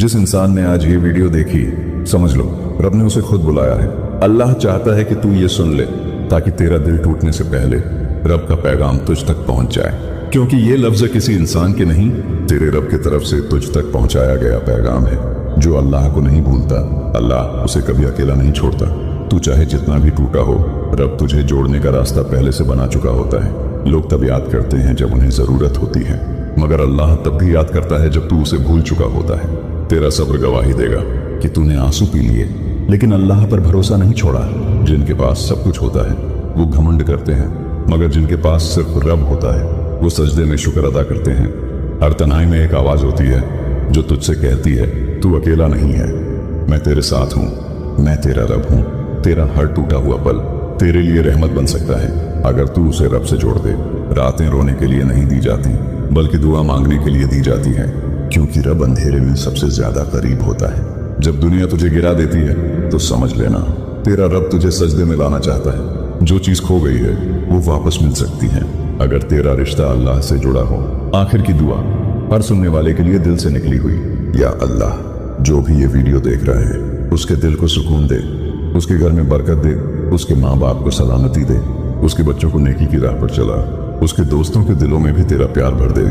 जिस इंसान ने आज ये वीडियो देखी, समझ लो रब ने उसे खुद बुलाया है। अल्लाह चाहता है कि तू ये सुन ले ताकि तेरा दिल टूटने से पहले रब का पैगाम तुझ तक पहुंच जाए, क्योंकि ये लफ्ज किसी इंसान के नहीं, तेरे रब की तरफ से तुझ तक पहुंचाया गया पैगाम है। जो अल्लाह को नहीं भूलता, अल्लाह उसे कभी अकेला नहीं छोड़ता। तू चाहे जितना भी टूटा हो, रब तुझे जोड़ने का रास्ता पहले से बना चुका होता है। लोग तब याद करते हैं जब उन्हें जरूरत होती है, मगर अल्लाह तब भी याद करता है जब तू उसे भूल चुका होता है। तेरा सब्र गवाही देगा कि तूने आंसू पी लिए, लेकिन अल्लाह पर भरोसा नहीं छोड़ा। जिनके पास सब कुछ होता है वो घमंड करते हैं, मगर जिनके पास सिर्फ रब होता है वो सजदे में शुक्र अदा करते हैं। हर तन्हाई में एक आवाज होती है जो तुझसे कहती है तू अकेला नहीं है, मैं तेरे साथ हूँ, मैं तेरा रब हूँ। तेरा हर टूटा हुआ पल तेरे लिए रहमत बन सकता है अगर तू उसे रब से जोड़ दे। रातें रोने के लिए नहीं दी जाती, बल्कि दुआ मांगने के लिए दी जाती है, क्योंकि रब अंधेरे में सबसे ज्यादा करीब होता है। जब दुनिया तुझे गिरा देती है तो समझ लेना तेरा रब तुझे सजदे में लाना चाहता है। जो चीज खो गई है वो वापस मिल सकती है अगर तेरा रिश्ता अल्लाह से जुड़ा हो। आखिर की दुआ हर सुनने वाले के लिए दिल से निकली हुई, या अल्लाह, जो भी ये वीडियो देख रहा है उसके दिल को सुकून दे, उसके घर में बरकत दे, उसके माँ बाप को सलामती दे, उसके बच्चों को नेकी की राह पर चला, उसके दोस्तों के दिलों में भी तेरा प्यार भर दे,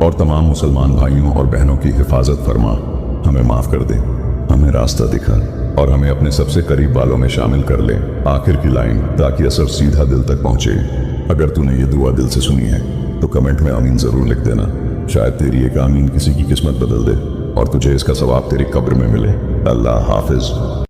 और तमाम मुसलमान भाइयों और बहनों की हिफाजत फरमा। हमें माफ कर दे, हमें रास्ता दिखा, और हमें अपने सबसे करीब वालों में शामिल कर ले। आखिर की लाइन, ताकि असर सीधा दिल तक पहुंचे। अगर तूने ये दुआ दिल से सुनी है तो कमेंट में आमीन जरूर लिख देना। शायद तेरी एक आमीन किसी की किस्मत बदल दे और तुझे इसका सवाब तेरी कब्र में मिले। अल्लाह हाफिज।